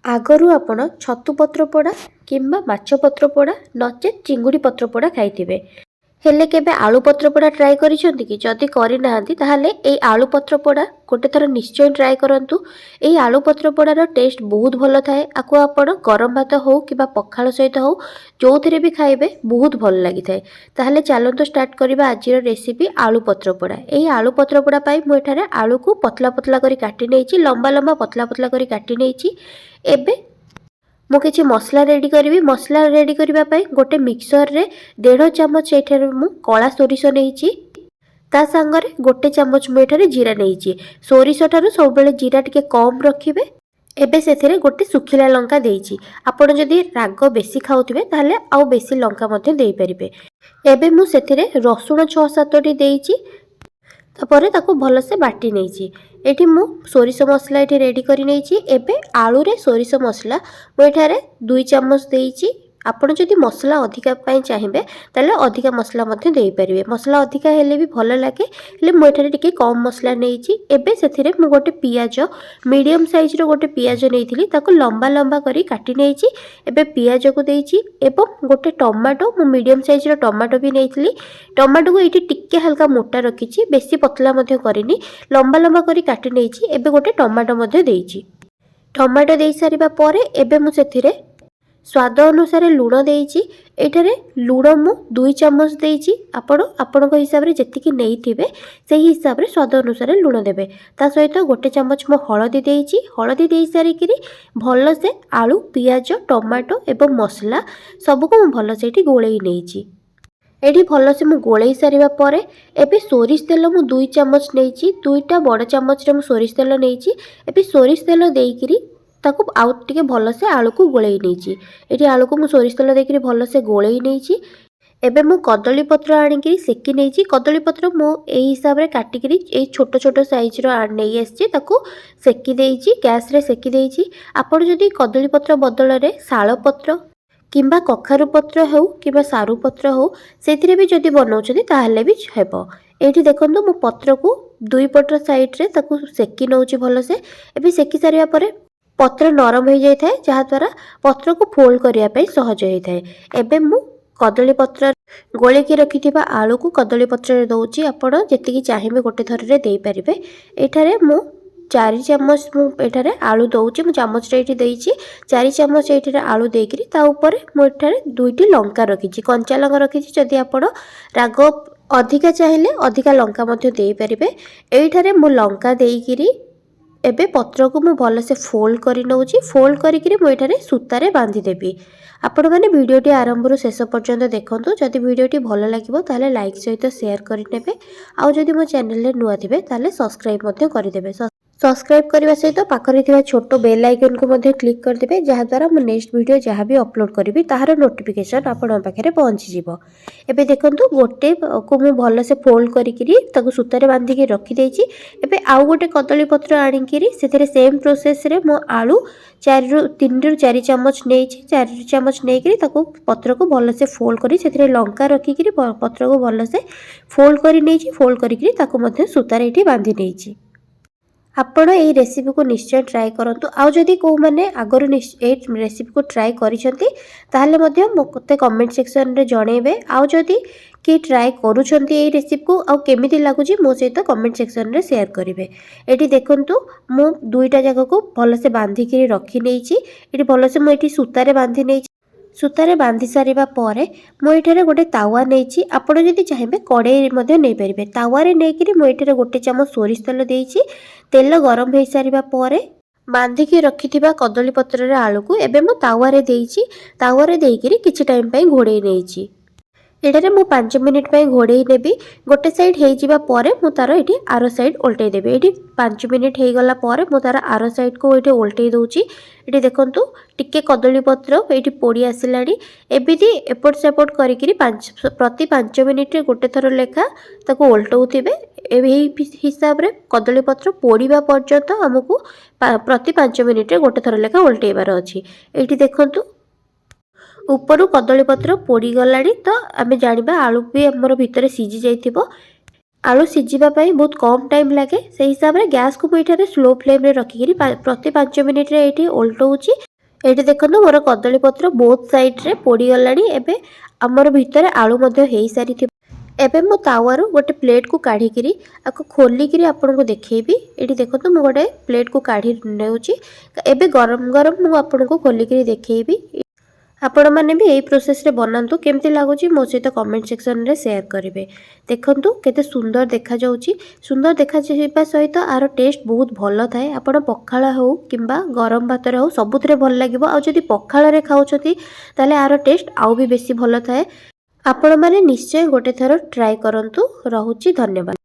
आगरू आपण छतु पत्र पोड़ा किंबा माछ पत्र पोड़ा नचेत चिंगुड़ी पत्र पोड़ा खाइथिबे। हेले केबे आलू पत्र पोड़ा ट्राई करिसेंती कि जदि करि नाहंती ताहाले एई आलू पत्र पोड़ा गोटे थर निश्चय ट्राई करंतु। एई आलू पत्र पोड़ार टेस्ट बहुत भल थाए। आकु आपण गरम भात हो किबा पखाल सहित हो जोथिरे भी खाइबे बहुत भल लागि थाए। ताहाले चलंतु स्टार्ट करिबा आजिर रेसिपी आलू पत्र पोड़ा। एई आलू पत्र पोड़ा पाई मु एठारे आलू को पतला पतला करी काटि नेइछि, लंबा लंबा पतला पतला करी काटि नेइछि। एबे मु किछि मसला रेडी करी। मसला रेडी करबा पई गोटे मिक्सर रे 1.5 चमच एठारे मु कला सोरिष नेइछि। ता संगरे गोटे चमच मु एठारे जीरा नेइछि। सोरिष ठारू सब बेले जीरा टिके कम रखिबे। एबे सेथिरे गोटे सुखिला लंका देइछि। आपण जदि राग बेसी खाउथिबे ताहले आउ बेसी लंका मध्ये देई परिबे। एबे मु सेथिरे रसुण 6-7 टी देइछि। तापरे ताको भल से बाटी नेइछि। एठी मु सोरिष मसला एठी रेडी करी नेइछि। एबे आलू रे सोरिष मसला मु एठारे 2 चमच देइछि। आपण जदि मसला अधिका पई चाहिबे ताले अधिका मसला मध्ये देई परिबे। मसला अधिका हेले भी भल लागे, हेले मु एठारे टिके कम मसला नेइछि। एबे सेथिरे मु गोटे पियाज मीडियम साइज रो गोटे पियाज नेइथिली, ताको लंबा लंबा करी काटी नेइछि। एबे पियाज को देइछि एवं गोटे टमाटो मु मीडियम साइज रो टमाटो भी नेइथिली। टमाटो को एठी टिके हल्का मोटा रखिछि, बेसी पतला मध्ये करिनि, लंबा लंबा करी काटी नेइछि। एबे गोटे टमाटो मध्ये देइछि। टमाटो देई सारिबा परे एबे मु सेथिरे स्वाद अनुसार लुण देइछि। एठारे लुण मु 2 चमच देइछि। आपणको हिसाब रे जेतिकी नेइथिबे सेही हिसाब रे स्वाद अनुसार लुण देबे। ता सहित गोटे चमच मु हळदी देइछि। हळदी देई सारी किरी भल से आलू पियाज टमाटो एवं मसला सबको मु भल से एठी गोळेई नेइछि। एठी भल से मु गोळेई सारिबा परे एबे सोरिष तेल मु 2 चमच नेइछि। 2टा बड़ चमच रे मु सोरिष तेल नेइछि। एबे सोरिष तेल देइकिरी ताकू आउ टिके भल से आलू को गोळेई नेइछि। एठी आलू को मु सोरिष तेल देइकिरी भल से गोळेई नेइछि। एबे मु कदली पत्र आनिकिरी सेकी नेइछि। कदली पत्र मु एई हिसाब रे काटिकिरी एई छोटो छोटो साइज रो नेइ आछि, ताकू सेकी देइछि, गैस रे सेकी देइछि। आपण जदि कदली पत्र बदल रे शाळ पत्र किंबा कखारु पत्र हो किंबा सारू पत्र हो सेथिरे भी जदि बनाउछथि ताहले भी हेबो। एठी देखंतु मु पत्र को दुई पटर साइड रे ताकू सेकी नउछि भल से। एबे सेकी सारिया परे पत्र नरम हो जाए थाए, जहाँ द्वारा पत्र को फोल्ड करिया पई सहज होई थाए। एबे मु कदली पत्र गोले की रखिथिबा आलू को कदली पत्र रे दउछि। आपण जेतिकी चाहिबे गोटे थर रे देई परिबे। एठारे मु 4 चमच मु एठारे आलू दउछि। मु चमच रे एठी देइछि 4 चमच एठारे आलू देइकरी ता ऊपर मु एठारे 2टी लंका रखिछि, कंचा लंका रखिछि। जदि आपण राग अधिका चाहिले अधिका लंका मध्ये देई परिबे। एठारे मु लंका देइकरी एबे पत्र को मु भल से फोल्ड करी नउछि। फोल्ड करिकरी मु एठारे सूतारे बांधी देबी। आपण माने वीडियोटी आरंभ रु शेष पर्यंत देखंतु। जदि वीडियोटी भल लागिबो ताले लाइक सहित शेयर करि नेबे। आ जदि मो चैनल रे नुआ थिबे ताले सब्सक्राइब मध्ये करि देबे। सब्सक्राइब करने सहित पाखरे थिबा छोटो बेल आइकन को मध्ये क्लिक कर देबे, जहाँ द्वारा मु नेक्स्ट वीडियो जहाँ भी अपलोड करिवि ताहार नोटिफिकेशन आपण पाखरे पहुंची जिवो। एबे देखंतु गोटे को मु भल से फोल्ड करिकिरी ताकू सूतारे बांधी के रखि देइछि। एबे आउ गोटे कदली पत्र आनिकिरी सेथिरे सेम प्रोसेस रे मु आलू 3 रु 4 चमच नेइछि। 4 चमच नेइकरी ताकू पत्र को भल से फोल्ड करी सेथिरे लंका रखिकिरी पत्र को भल से फोल्ड करी नेइछि। फोल्ड करिकिरी ताकू मध्ये सूतारे एठी बांधी नेइछि। आपण एई रेसिपी को निश्चय ट्राई करंतु। आउ जदि को माने आगरो एई रेसिपी को ट्राई करिसंती ताहले मध्ये मते कमेंट सेक्शन रे जणेबे। आउ जदि कि ट्राई करूछंती एई रेसिपी को आउ केमिति लागुची मो सहित कमेंट सेक्शन रे शेयर करिवे। एठी देखंतु मु दुईटा जगह को भल से बांधी के रखी नेइछि। एठी भल से मु एठी सूतारे बांधी नेइछि। सूतारे बांधी सारिबा परे मु एठारे गोटे तावा नेइछि। आपण जदि चाहिबे कड़ाई मध्ये नै परिबे। तावा रे नेकिरी मु एठारे गोटे चमच सोरिष तेल देइछि। तेल गरम हो सारिबा परे बांधी के रखिथिबा कदली पत्र रे आलू को एबे मु तावा रे देइछि। तावा रे देइकिरी किछि टाइम पई घोड़ेई नेइछि। एटारे मु 5 मिनिट पई घोड़ेई नेबी। गोटे साइड हेइ जिबा परे मु तार एठी आरो साइड उल्टेई देबे। एठी 5 मिनिट हेइ गला परे मु तार आरो साइड को एठी उल्टेई दउछि। एठी देखंतु टिके कदली पत्र एठी पोड़ी आसिलानी। एबिति एपट सेपट करिकिरी प्रति 5 मिनिट रे गोटे थर लेखा ताको उल्टौथिबे। एही हिसाब रे कदली पत्र पोड़ीबा पर्यंत हमकु प्रति 5 मिनिट रे गोटे थर लेखा उल्टेइबार अछि। एठी देखंतु ऊपर कदली पत्र पोड़ी गलानी, तो आमे जानिबा आलू भी हमर भितर सिझी जाइथिबो। आलू सिझिबा पई बहुत कम टाइम लागे। से हिसाब रे गैस को एठारे स्लो फ्लेम रे रखिकिरी प्रति 5 मिनिट रे एठी उल्टौछि। ଏଇଠି ଦେଖନ୍ତୁ ମୋର କଦଳୀ ପତ୍ର ବୋଥ୍ ସାଇଡ଼୍ରେ ପୋଡ଼ିଗଲାଣି। ଏବେ ଆମର ଭିତରେ ଆଳୁ ମଧ୍ୟ ହେଇସାରିଥିବ। ଏବେ ମୁଁ ତାୱାରୁ ଗୋଟେ ପ୍ଲେଟ୍କୁ କାଢ଼ିକିରି ଆକୁ ଖୋଲିକିରି ଆପଣଙ୍କୁ ଦେଖେଇବି। ଏଇଠି ଦେଖନ୍ତୁ ମୁଁ ଗୋଟେ ପ୍ଲେଟ୍କୁ କାଢ଼ି ନେଉଛି। ଏବେ ଗରମ ଗରମ ମୁଁ ଆପଣଙ୍କୁ ଖୋଲିକିରି ଦେଖେଇବି। ଆପଣମାନେ ବି ଏଇ ପ୍ରୋସେସ୍ରେ ବନାନ୍ତୁ। କେମିତି ଲାଗୁଛି ମୋ ସହିତ କମେଣ୍ଟ ସେକ୍ସନରେ ସେୟାର କରିବେ। ଦେଖନ୍ତୁ କେତେ ସୁନ୍ଦର ଦେଖାଯାଉଛି। ସୁନ୍ଦର ଦେଖାଯିବା ସହିତ ଆର ଟେଷ୍ଟ ବହୁତ ଭଲ ଥାଏ। ଆପଣ ପଖାଳ ହେଉ କିମ୍ବା ଗରମ ଭାତରେ ହେଉ ସବୁଥିରେ ଭଲ ଲାଗିବ। ଆଉ ଯଦି ପଖାଳରେ ଖାଉଛନ୍ତି ତାହେଲେ ଆର ଟେଷ୍ଟ ଆଉ ବି ବେଶୀ ଭଲ ଥାଏ। ଆପଣମାନେ ନିଶ୍ଚୟ ଗୋଟେ ଥର ଟ୍ରାଏ କରନ୍ତୁ। ରହୁଛି, ଧନ୍ୟବାଦ।